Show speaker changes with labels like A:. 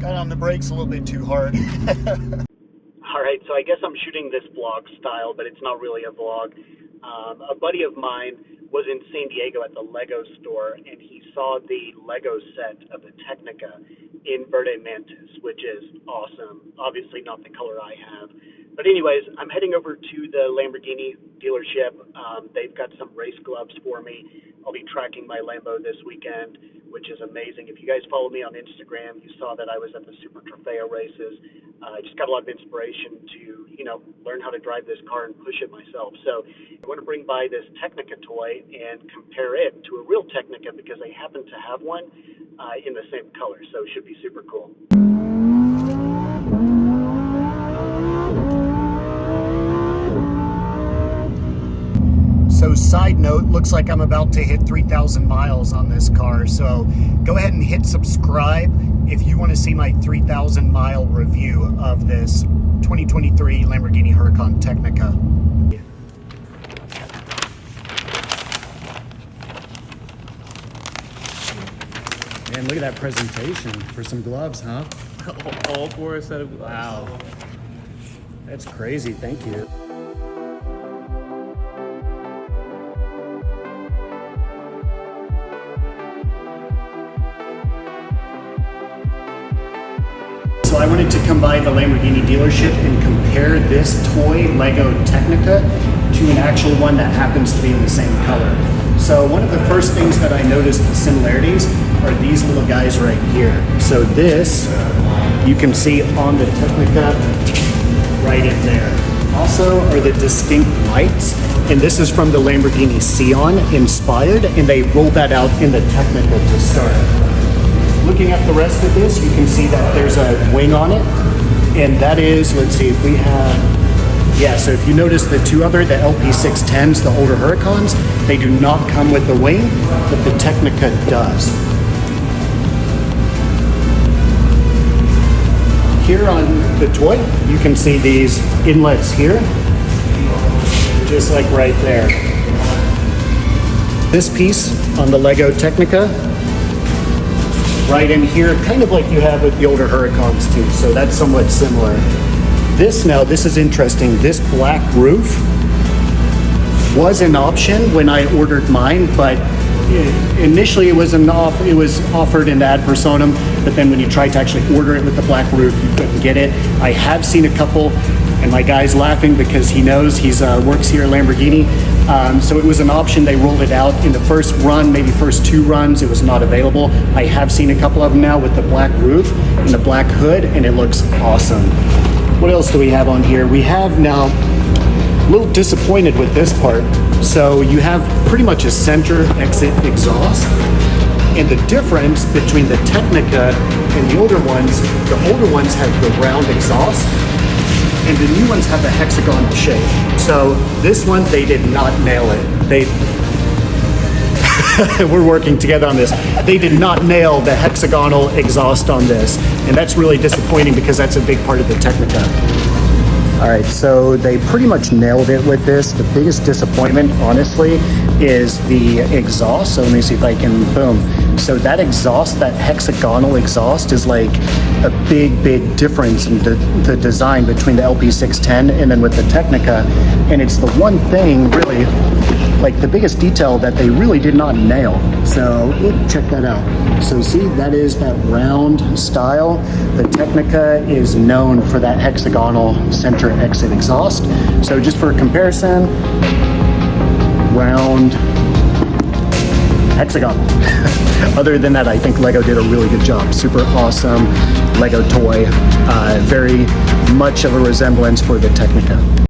A: Got on the brakes a little bit too hard.
B: Alright, so I guess I'm shooting this vlog style, but it's not really a vlog. A buddy of mine was in San Diego at the Lego store, and he saw the Lego set of the Tecnica in Verde Mantis, which is awesome. Obviously not the color I have. But anyways, I'm heading over to the Lamborghini dealership. They've got some race gloves for me. I'll be tracking my Lambo this weekend, which is amazing. If you guys follow me on Instagram, you saw that I was at the Super Trofeo races. I just got a lot of inspiration to, learn how to drive this car and push it myself. So I want to bring by this Tecnica toy and compare it to a real Tecnica because I happen to have one in the same color. So it should be super cool.
A: So side note, looks like I'm about to hit 3,000 miles on this car. So go ahead and hit subscribe if you want to see my 3,000 mile review of this 2023 Lamborghini Huracan Tecnica. Man, look at that presentation for some gloves, huh?
C: All for a set of gloves.
A: Wow. That's crazy. Thank you. So I wanted to come by the Lamborghini dealership and compare this toy Lego Tecnica to an actual one that happens to be in the same color. So one of the first things that I noticed the similarities are these little guys right here. So this, you can see on the Tecnica right in there. Also are the distinct lights, and this is from the Lamborghini Sion inspired, and they rolled that out in the Tecnica to start. Looking at the rest of this, you can see that there's a wing on it, and that is, let's see if we have, yeah, so if you notice the two other, the LP610s, the older Huracans, they do not come with the wing, but the Tecnica does. Here on the toy, you can see these inlets here, just like right there. This piece on the Lego Tecnica, right in here, kind of like you have with the older Huracans too, so that's somewhat similar. This is interesting. This black roof was an option when I ordered mine, but initially it was offered in the ad personam, but then when you tried to actually order it with the black roof, you couldn't get it. I have seen a couple, and my guy's laughing because he knows he's works here at Lamborghini. So it was an option. They rolled it out in the first run, maybe first two runs, it was not available. I have seen a couple of them now with the black roof and the black hood, and it looks awesome. What else do we have on here? We have now, a little disappointed with this part. So you have pretty much a center exit exhaust, and the difference between the Tecnica and the older ones have the round exhaust, and the new ones have the hexagonal shape. So this one, they did not nail it. We're working together on this. They did not nail the hexagonal exhaust on this, and that's really disappointing because that's a big part of the Tecnica. All right, so they pretty much nailed it with this. The biggest disappointment, honestly, is the exhaust. So let me see if I can, boom. So that exhaust, that hexagonal exhaust, is like a big difference in the design between the LP610 and then with the Tecnica. And it's the one thing, really, like the biggest detail that they really did not nail. So check that out. So see, that is that round style. The Tecnica is known for that hexagonal center exit exhaust. So just for comparison, round, hexagon. Other than that, I think Lego did a really good job. Super awesome Lego toy. Very much of a resemblance for the Tecnica.